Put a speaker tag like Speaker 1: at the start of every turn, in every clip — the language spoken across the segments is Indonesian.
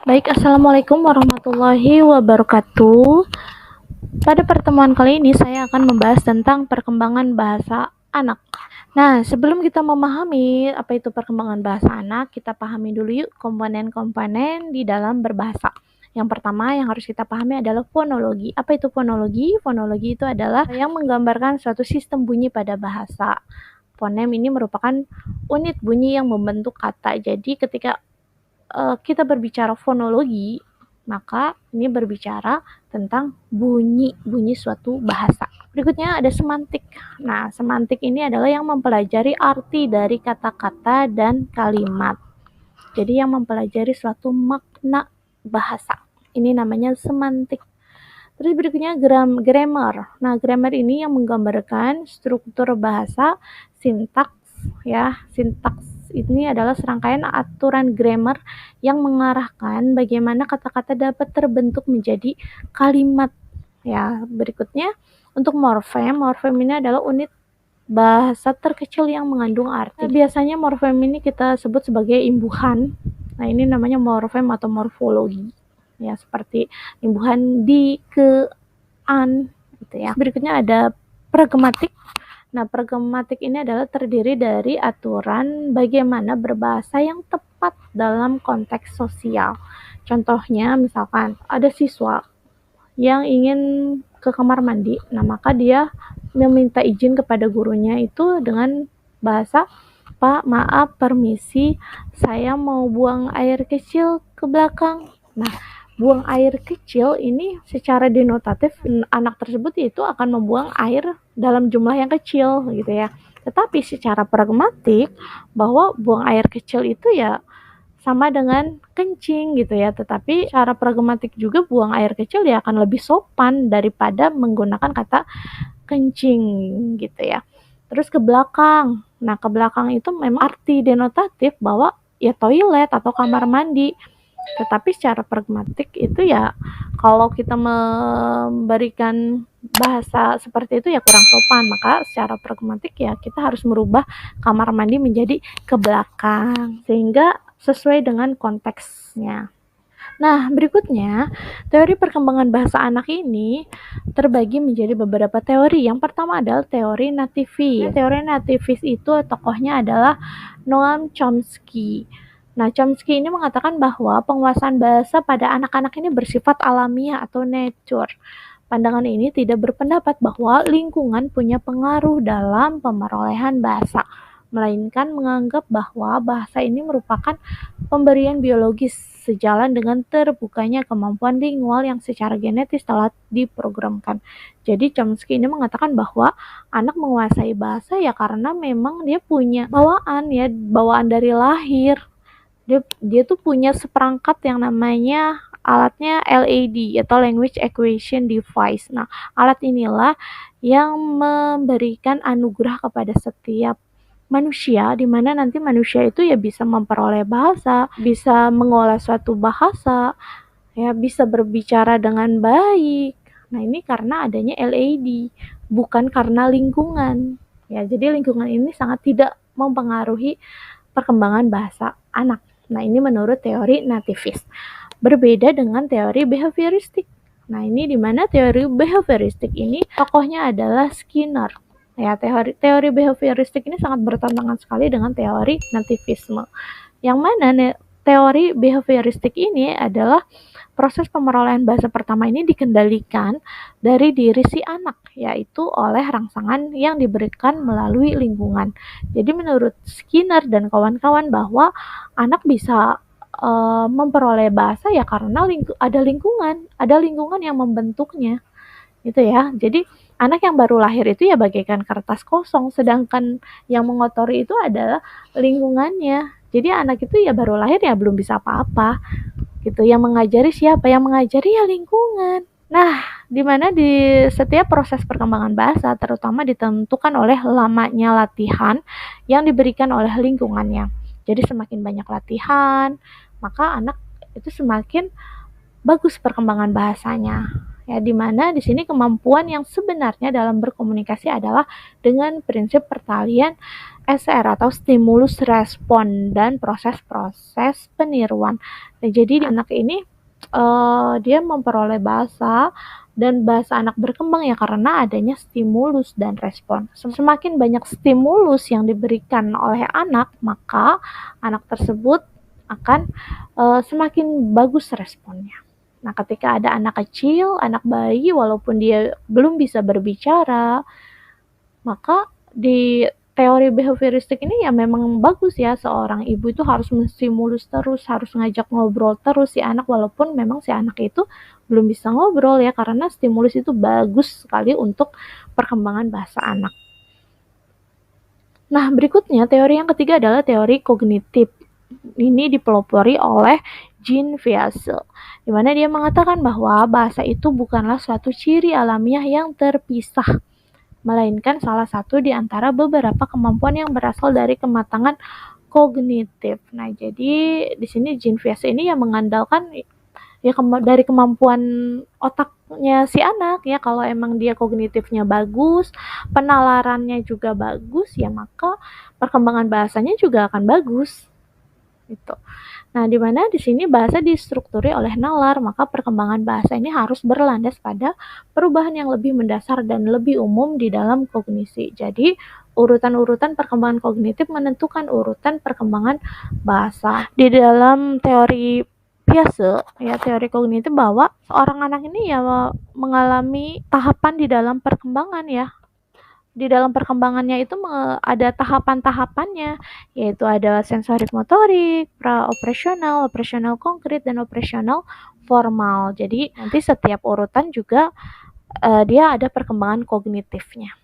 Speaker 1: Baik, Assalamualaikum warahmatullahi wabarakatuh. Pada pertemuan kali ini saya akan membahas tentang perkembangan bahasa anak. Nah, sebelum kita memahami apa itu perkembangan bahasa anak, kita pahami dulu yuk komponen-komponen di dalam berbahasa. Yang pertama yang harus kita pahami adalah fonologi. Apa itu fonologi? Fonologi itu adalah yang menggambarkan suatu sistem bunyi pada bahasa. Fonem ini merupakan unit bunyi yang membentuk kata. Jadi ketika kita berbicara fonologi, maka ini berbicara tentang bunyi suatu bahasa. Berikutnya ada semantik. Nah, semantik ini adalah yang mempelajari arti dari kata-kata dan kalimat. Jadi yang mempelajari suatu makna bahasa. Ini namanya semantik. Terus berikutnya grammar. Nah, grammar ini yang menggambarkan struktur bahasa, sintaks ya. Sintaks ini adalah serangkaian aturan grammar yang mengarahkan bagaimana kata-kata dapat terbentuk menjadi kalimat. Ya, berikutnya untuk morfem. Morfem ini adalah unit bahasa terkecil yang mengandung arti. Biasanya morfem ini kita sebut sebagai imbuhan. Nah, ini namanya morfem atau morfologi. Ya, seperti imbuhan di, ke, an gitu ya. Berikutnya ada pragmatik. Nah, pragmatik ini adalah terdiri dari aturan bagaimana berbahasa yang tepat dalam konteks sosial. Contohnya misalkan ada siswa yang ingin ke kamar mandi, nah maka dia meminta izin kepada gurunya itu dengan bahasa, "Pak, maaf, permisi, saya mau buang air kecil ke belakang." Nah, buang air kecil ini secara denotatif anak tersebut itu akan membuang air dalam jumlah yang kecil gitu ya. Tetapi secara pragmatik bahwa buang air kecil itu ya sama dengan kencing gitu ya, tetapi secara pragmatik juga buang air kecil ya akan lebih sopan daripada menggunakan kata kencing gitu ya. Terus ke belakang. Nah, ke belakang itu memang arti denotatif bahwa ya toilet atau kamar mandi. Tetapi secara pragmatik itu ya kalau kita memberikan bahasa seperti itu ya kurang sopan, maka secara pragmatik ya kita harus merubah kamar mandi menjadi ke belakang sehingga sesuai dengan konteksnya. Nah, berikutnya, teori perkembangan bahasa anak ini terbagi menjadi beberapa teori. Yang pertama adalah teori nativis. Teori nativis itu tokohnya adalah Noam Chomsky. Nah, Chomsky ini mengatakan bahwa penguasaan bahasa pada anak-anak ini bersifat alamiah atau nature. Pandangan ini tidak berpendapat bahwa lingkungan punya pengaruh dalam pemerolehan bahasa, melainkan menganggap bahwa bahasa ini merupakan pemberian biologis sejalan dengan terbukanya kemampuan lingual yang secara genetis telah diprogramkan. Jadi Chomsky ini mengatakan bahwa anak menguasai bahasa ya karena memang dia punya bawaan dari lahir. Dia tuh punya seperangkat yang namanya alatnya LAD atau Language Acquisition Device. Nah, alat inilah yang memberikan anugerah kepada setiap manusia, di mana nanti manusia itu ya bisa memperoleh bahasa, bisa mengolah suatu bahasa, ya bisa berbicara dengan baik. Nah, ini karena adanya LAD, bukan karena lingkungan. Ya, jadi lingkungan ini sangat tidak mempengaruhi perkembangan bahasa anak. Nah, ini menurut teori nativis. Berbeda dengan teori behavioristik. Nah, ini di mana teori behavioristik ini tokohnya adalah Skinner. Ya, teori behavioristik ini sangat bertentangan sekali dengan teori nativisme. Yang mana teori behavioristik ini adalah proses pemerolehan bahasa pertama ini dikendalikan dari diri si anak, yaitu oleh rangsangan yang diberikan melalui lingkungan. Jadi menurut Skinner dan kawan-kawan bahwa anak bisa memperoleh bahasa ya karena ada lingkungan yang membentuknya gitu ya. Jadi anak yang baru lahir itu ya bagaikan kertas kosong, sedangkan yang mengotori itu adalah lingkungannya. Jadi anak itu ya baru lahir ya belum bisa apa-apa gitu. Yang mengajari siapa? Yang mengajari ya lingkungan. Nah, di mana di setiap proses perkembangan bahasa terutama ditentukan oleh lamanya latihan yang diberikan oleh lingkungannya. Jadi semakin banyak latihan, maka anak itu semakin bagus perkembangan bahasanya. Ya, di mana di sini kemampuan yang sebenarnya dalam berkomunikasi adalah dengan prinsip pertalian SR atau stimulus respon dan proses-proses peniruan. Nah, jadi anak ini dia memperoleh bahasa dan bahasa anak berkembang ya karena adanya stimulus dan respon. Semakin banyak stimulus yang diberikan oleh anak, maka anak tersebut akan semakin bagus responnya. Nah, ketika ada anak kecil, anak bayi, walaupun dia belum bisa berbicara, maka di teori behavioristik ini ya memang bagus ya, seorang ibu itu harus menstimulus terus, harus ngajak ngobrol terus si anak, walaupun memang si anak itu belum bisa ngobrol ya, karena stimulus itu bagus sekali untuk perkembangan bahasa anak. Nah, berikutnya teori yang ketiga adalah teori kognitif. Ini dipelopori oleh Jean Piaget, di mana dia mengatakan bahwa bahasa itu bukanlah suatu ciri alamiah yang terpisah, melainkan salah satu di antara beberapa kemampuan yang berasal dari kematangan kognitif. Nah, jadi di sini Jean Piaget ini yang mengandalkan ya dari kemampuan otaknya si anak ya, kalau emang dia kognitifnya bagus, penalarannya juga bagus ya, maka perkembangan bahasanya juga akan bagus gitu. Nah, di mana di sini bahasa distrukturi oleh nalar, maka perkembangan bahasa ini harus berlandas pada perubahan yang lebih mendasar dan lebih umum di dalam kognisi. Jadi, urutan-urutan perkembangan kognitif menentukan urutan perkembangan bahasa. Di dalam teori Piaget, ya teori kognitif, bahwa seorang anak ini ya mengalami tahapan di dalam perkembangan ya. Di dalam perkembangannya itu ada tahapan-tahapannya, yaitu ada sensorik motorik, pra-operasional, operasional konkret, dan operasional formal. Jadi nanti setiap urutan juga dia ada perkembangan kognitifnya.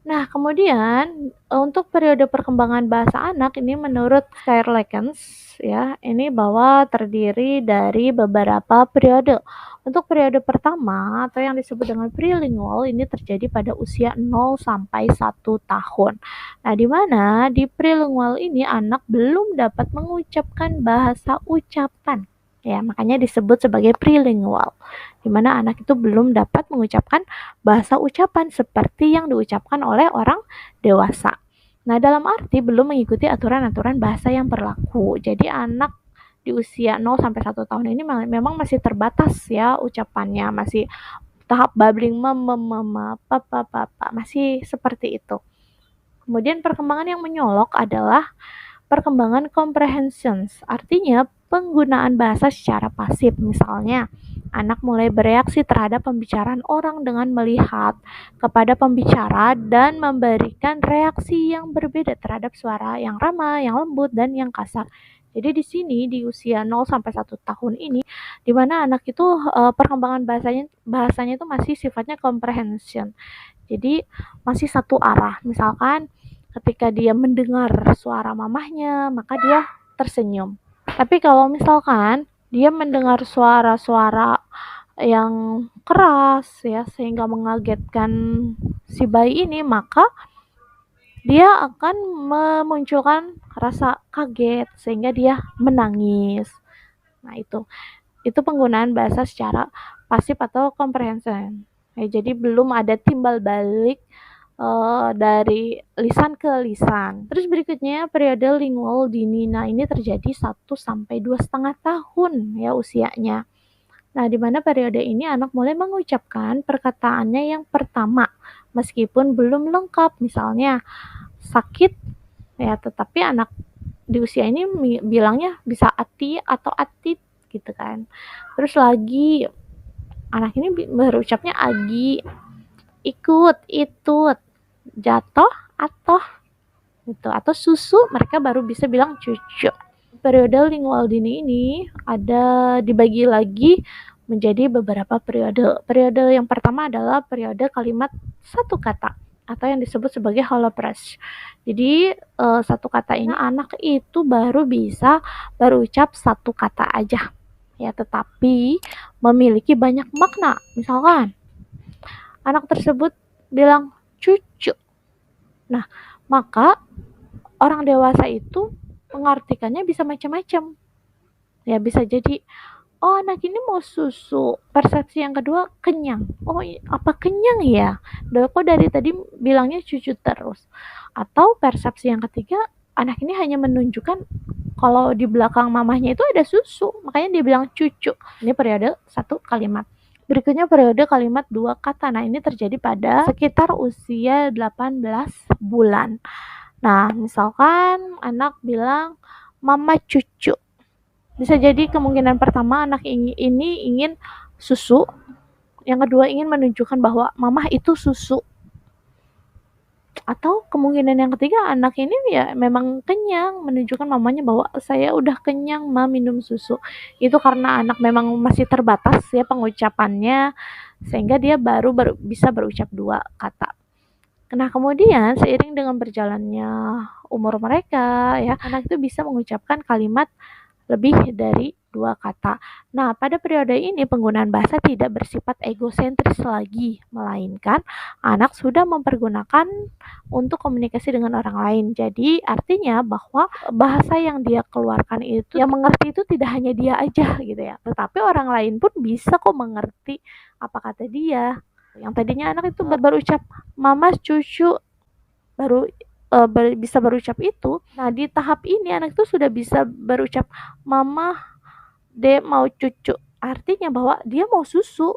Speaker 1: Nah, kemudian untuk periode perkembangan bahasa anak ini menurut Skyr-Lekens ya, ini bahwa terdiri dari beberapa periode. Untuk periode pertama atau yang disebut dengan prelingual ini terjadi pada usia 0 sampai 1 tahun. Nah, di mana di prelingual ini anak belum dapat mengucapkan bahasa ucapan. Ya, makanya disebut sebagai prelingual. Di mana anak itu belum dapat mengucapkan bahasa ucapan seperti yang diucapkan oleh orang dewasa. Nah, dalam arti belum mengikuti aturan-aturan bahasa yang berlaku. Jadi anak di usia 0 sampai 1 tahun ini memang masih terbatas ya ucapannya, masih tahap babbling papa, masih seperti itu. Kemudian perkembangan yang menyolok adalah perkembangan comprehensions, artinya penggunaan bahasa secara pasif. Misalnya, anak mulai bereaksi terhadap pembicaraan orang dengan melihat kepada pembicara dan memberikan reaksi yang berbeda terhadap suara yang ramah, yang lembut, dan yang kasar. Jadi di sini di usia 0 sampai 1 tahun ini di mana anak itu perkembangan bahasanya itu masih sifatnya comprehension. Jadi masih satu arah. Misalkan ketika dia mendengar suara mamahnya, maka dia tersenyum. Tapi kalau misalkan dia mendengar suara-suara yang keras ya sehingga mengagetkan si bayi ini, maka dia akan memunculkan rasa kaget sehingga dia menangis. Nah, itu penggunaan bahasa secara pasif atau comprehension. Jadi belum ada timbal balik dari lisan ke lisan. Terus berikutnya periode lingual dini. Nah, ini terjadi 1 sampai 2,5 tahun ya usianya. Nah, di mana periode ini anak mulai mengucapkan perkataannya yang pertama meskipun belum lengkap. Misalnya sakit ya, tetapi anak di usia ini bilangnya bisa ati atau atit gitu kan. Terus lagi anak ini berucapnya agi, ikut, itut, jatuh atau gitu, atau susu mereka baru bisa bilang cucu. Periode lingual dini ini ada dibagi lagi menjadi beberapa periode. Periode yang pertama adalah periode kalimat satu kata atau yang disebut sebagai holopress. Jadi satu kata ini anak itu baru bisa berucap satu kata aja ya, tetapi memiliki banyak makna. Misalkan anak tersebut bilang cucu. Nah, maka orang dewasa itu mengartikannya bisa macam-macam. Ya, bisa jadi oh anak ini mau susu. Persepsi yang kedua, kenyang. Oh apa kenyang ya? Kok dari tadi bilangnya cucu terus. Atau persepsi yang ketiga, anak ini hanya menunjukkan kalau di belakang mamahnya itu ada susu, makanya dia bilang cucu. Ini periode satu kalimat. Berikutnya periode kalimat dua kata. Nah, ini terjadi pada sekitar usia 18 bulan. Nah, misalkan anak bilang mama cucu. Bisa jadi kemungkinan pertama anak ini ingin susu, yang kedua ingin menunjukkan bahwa mamah itu susu. Atau kemungkinan yang ketiga anak ini ya memang kenyang, menunjukkan mamanya bahwa saya udah kenyang ma minum susu. Itu karena anak memang masih terbatas ya pengucapannya, sehingga dia baru bisa berucap dua kata. Nah kemudian seiring dengan berjalannya umur mereka ya, anak itu bisa mengucapkan kalimat lebih dari dua kata. Nah, pada periode ini penggunaan bahasa tidak bersifat egosentris lagi, melainkan anak sudah mempergunakan untuk komunikasi dengan orang lain. Jadi, artinya bahwa bahasa yang dia keluarkan itu, yang mengerti itu tidak hanya dia aja gitu ya, tetapi orang lain pun bisa kok mengerti apa kata dia. Yang tadinya anak itu berucap mama, cucu, baru bisa berucap itu. Nah, di tahap ini anak itu sudah bisa berucap mama, dek mau cucu. Artinya bahwa dia mau susu.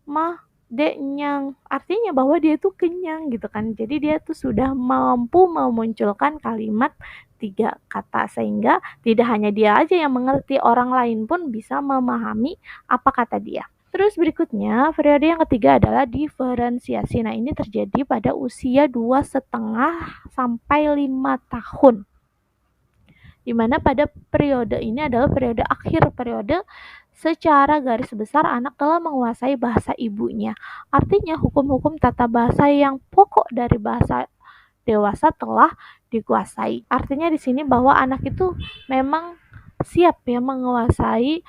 Speaker 1: Ma, dek nyang. Artinya bahwa dia tuh kenyang gitu kan. Jadi dia tuh sudah mampu memunculkan kalimat 3 kata sehingga tidak hanya dia aja yang mengerti, orang lain pun bisa memahami apa kata dia. Terus berikutnya, periode yang ketiga adalah diferensiasi. Nah, ini terjadi pada usia 2,5 sampai 5 tahun. Di mana pada periode ini adalah periode akhir periode secara garis besar anak telah menguasai bahasa ibunya. Artinya hukum-hukum tata bahasa yang pokok dari bahasa dewasa telah dikuasai. Artinya di sini bahwa anak itu memang siap ya menguasai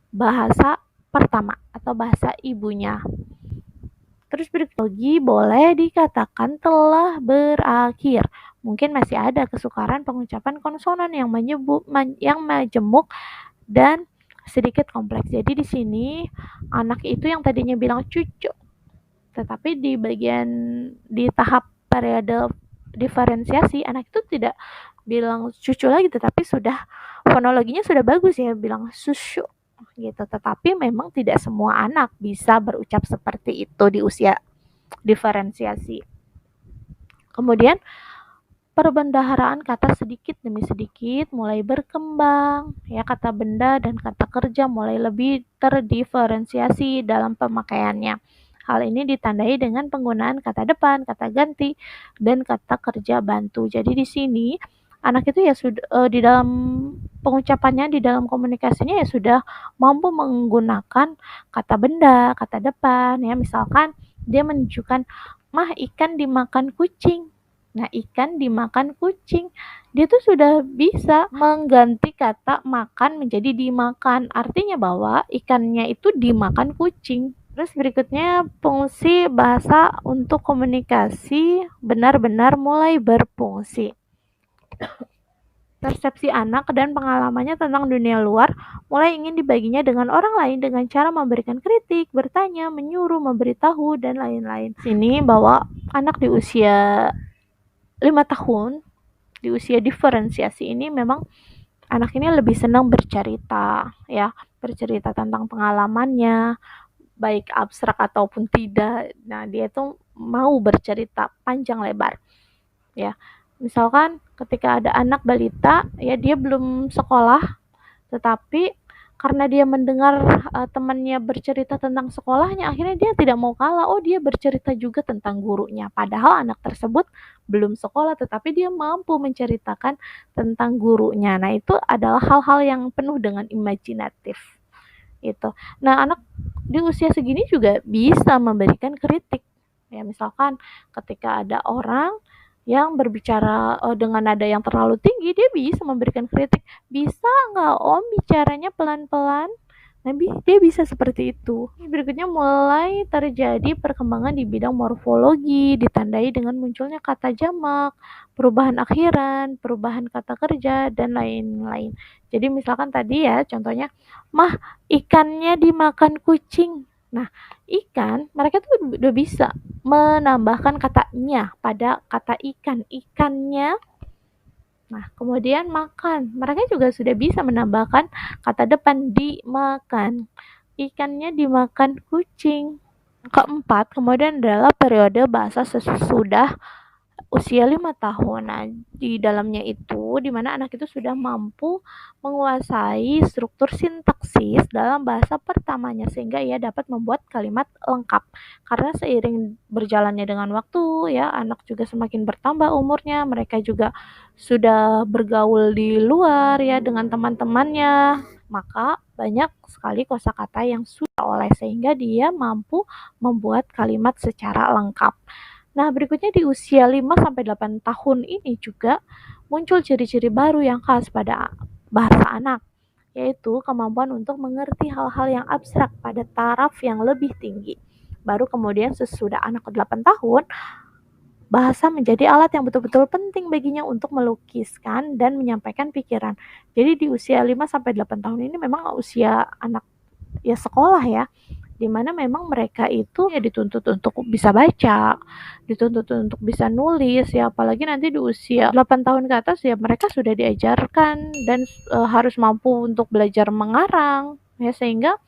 Speaker 1: bahasa pertama atau bahasa ibunya. Terus berikutnya boleh dikatakan telah berakhir. Mungkin masih ada kesukaran pengucapan konsonan yang majemuk dan sedikit kompleks. Jadi di sini anak itu yang tadinya bilang cucu, tetapi di tahap periode diferensiasi anak itu tidak bilang cucu lagi, tetapi sudah fonologinya sudah bagus ya, bilang susu gitu. Tetapi memang tidak semua anak bisa berucap seperti itu di usia diferensiasi. Kemudian perbendaharaan kata sedikit demi sedikit mulai berkembang ya, kata benda dan kata kerja mulai lebih terdiferensiasi dalam pemakaiannya. Hal ini ditandai dengan penggunaan kata depan, kata ganti, dan kata kerja bantu. Jadi di sini anak itu ya sudah di dalam pengucapannya, di dalam komunikasinya ya sudah mampu menggunakan kata benda, kata depan ya. Misalkan dia menunjukkan mah ikan dimakan kucing. Nah, ikan dimakan kucing. Dia tuh sudah bisa mengganti kata makan menjadi dimakan. Artinya bahwa ikannya itu dimakan kucing. Terus berikutnya fungsi bahasa untuk komunikasi benar-benar mulai berfungsi. Persepsi anak dan pengalamannya tentang dunia luar mulai ingin dibaginya dengan orang lain dengan cara memberikan kritik, bertanya, menyuruh, memberitahu, dan lain-lain. Sini bahwa anak di usia 5 tahun, di usia diferensiasi ini memang anak ini lebih senang bercerita ya, bercerita tentang pengalamannya, baik abstrak ataupun tidak. Nah, dia tuh mau bercerita panjang lebar ya. Misalkan ketika ada anak balita ya, dia belum sekolah, tetapi karena dia mendengar temannya bercerita tentang sekolahnya, akhirnya dia tidak mau kalah. Oh, dia bercerita juga tentang gurunya. Padahal anak tersebut belum sekolah, tetapi dia mampu menceritakan tentang gurunya. Nah, itu adalah hal-hal yang penuh dengan imajinatif. Itu. Nah, anak di usia segini juga bisa memberikan kritik. Ya, misalkan ketika ada orang yang berbicara dengan nada yang terlalu tinggi, dia bisa memberikan kritik. Bisa nggak om bicaranya pelan-pelan? Nah, dia bisa seperti itu. Berikutnya mulai terjadi perkembangan di bidang morfologi, ditandai dengan munculnya kata jamak, perubahan akhiran, perubahan kata kerja, dan lain-lain. Jadi misalkan tadi ya, contohnya, mah ikannya dimakan kucing. Nah, ikan, mereka tuh udah bisa menambahkan katanya pada kata ikan. Ikannya. Nah, kemudian makan. Mereka juga sudah bisa menambahkan kata depan dimakan. Ikannya dimakan kucing. Keempat, kemudian adalah periode bahasa sesudah usia 5 tahun. Nah, di dalamnya itu, di mana anak itu sudah mampu menguasai struktur sintaksis dalam bahasa pertamanya, sehingga ia dapat membuat kalimat lengkap. Karena seiring berjalannya dengan waktu, ya, anak juga semakin bertambah umurnya, mereka juga sudah bergaul di luar, ya, dengan teman-temannya, maka banyak sekali kosakata yang sudah oleh, sehingga dia mampu membuat kalimat secara lengkap. Nah, berikutnya di usia 5-8 tahun ini juga muncul ciri-ciri baru yang khas pada bahasa anak, yaitu kemampuan untuk mengerti hal-hal yang abstrak pada taraf yang lebih tinggi. Baru kemudian sesudah anak ke 8 tahun, bahasa menjadi alat yang betul-betul penting baginya untuk melukiskan dan menyampaikan pikiran. Jadi di usia 5-8 tahun ini memang usia anak ya sekolah ya, dimana memang mereka itu ya dituntut untuk bisa baca, dituntut untuk bisa nulis ya, apalagi nanti di usia 8 tahun ke atas ya mereka sudah diajarkan dan harus mampu untuk belajar mengarang ya, sehingga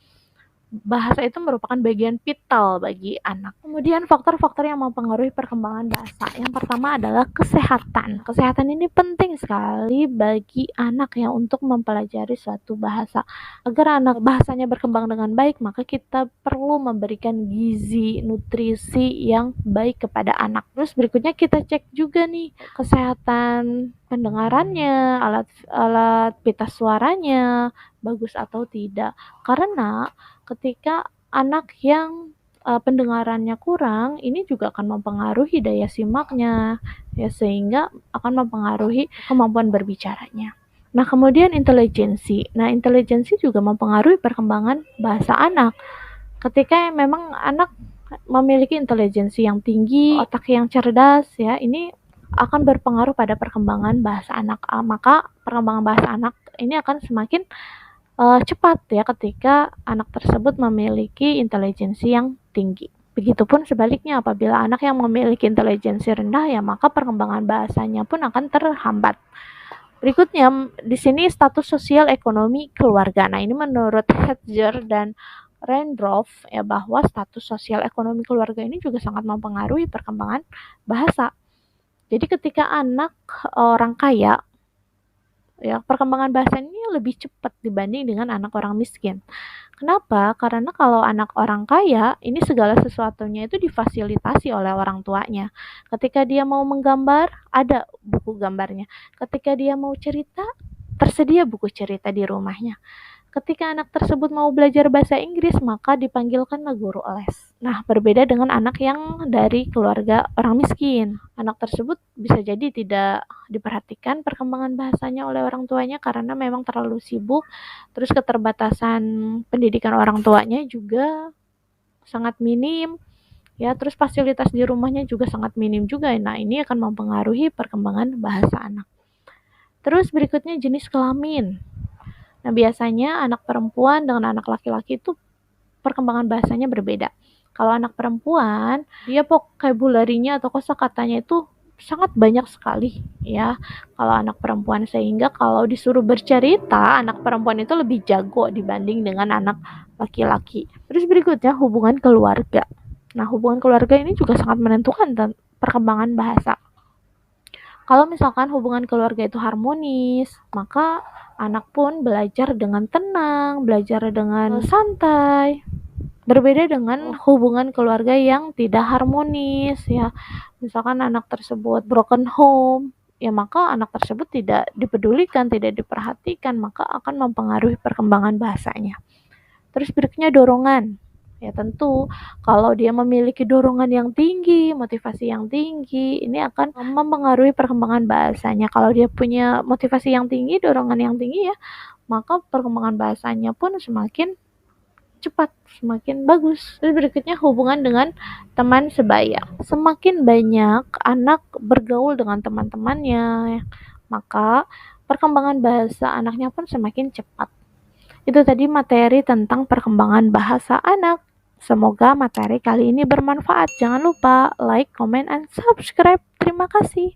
Speaker 1: bahasa itu merupakan bagian vital bagi anak. Kemudian faktor-faktor yang mempengaruhi perkembangan bahasa. Yang pertama adalah kesehatan. Kesehatan ini penting sekali bagi anak ya untuk mempelajari suatu bahasa. Agar anak bahasanya berkembang dengan baik, maka kita perlu memberikan gizi, nutrisi yang baik kepada anak. Terus berikutnya kita cek juga nih kesehatan pendengarannya, alat pita suaranya bagus atau tidak. Karena ketika anak yang pendengarannya kurang, ini juga akan mempengaruhi daya simaknya, ya, sehingga akan mempengaruhi kemampuan berbicaranya. Nah, kemudian intelijensi. Nah, intelijensi juga mempengaruhi perkembangan bahasa anak. Ketika memang anak memiliki intelijensi yang tinggi, otak yang cerdas, ya, ini akan berpengaruh pada perkembangan bahasa anak. Maka perkembangan bahasa anak ini akan semakin cepat ya ketika anak tersebut memiliki intelijensi yang tinggi. Begitupun sebaliknya, apabila anak yang memiliki intelijensi rendah ya maka perkembangan bahasanya pun akan terhambat. Berikutnya di sini status sosial ekonomi keluarga. Nah, ini menurut Hetzer dan Randolph ya, bahwa status sosial ekonomi keluarga ini juga sangat mempengaruhi perkembangan bahasa. Jadi ketika anak orang kaya ya, perkembangan bahasa ini lebih cepat dibanding dengan anak orang miskin. Kenapa? Karena kalau anak orang kaya, ini segala sesuatunya itu difasilitasi oleh orang tuanya. Ketika dia mau menggambar, ada buku gambarnya. Ketika dia mau cerita, tersedia buku cerita di rumahnya. Ketika anak tersebut mau belajar bahasa Inggris, maka dipanggilkanlah guru les. Nah, berbeda dengan anak yang dari keluarga orang miskin. Anak tersebut bisa jadi tidak diperhatikan perkembangan bahasanya oleh orang tuanya karena memang terlalu sibuk. Terus keterbatasan pendidikan orang tuanya juga sangat minim. Ya, terus fasilitas di rumahnya juga sangat minim juga. Nah, ini akan mempengaruhi perkembangan bahasa anak. Terus berikutnya jenis kelamin. Nah, biasanya anak perempuan dengan anak laki-laki itu perkembangan bahasanya berbeda. Kalau anak perempuan, dia vocabulary-nya atau kosakatanya itu sangat banyak sekali ya. Kalau anak perempuan, sehingga kalau disuruh bercerita, anak perempuan itu lebih jago dibanding dengan anak laki-laki. Terus berikutnya hubungan keluarga. Nah, hubungan keluarga ini juga sangat menentukan perkembangan bahasa. Kalau misalkan hubungan keluarga itu harmonis, maka anak pun belajar dengan tenang, belajar dengan santai. Berbeda dengan hubungan keluarga yang tidak harmonis ya. Misalkan anak tersebut broken home, ya maka anak tersebut tidak dipedulikan, tidak diperhatikan, maka akan mempengaruhi perkembangan bahasanya. Terus berikutnya dorongan. Ya tentu kalau dia memiliki dorongan yang tinggi, motivasi yang tinggi, ini akan mempengaruhi perkembangan bahasanya. Kalau dia punya motivasi yang tinggi, dorongan yang tinggi ya, maka perkembangan bahasanya pun semakin cepat, semakin bagus. Terus berikutnya hubungan dengan teman sebaya. Semakin banyak anak bergaul dengan teman-temannya, maka perkembangan bahasa anaknya pun semakin cepat. Itu tadi materi tentang perkembangan bahasa anak. Semoga materi kali ini bermanfaat. Jangan lupa like, comment, and subscribe. Terima kasih.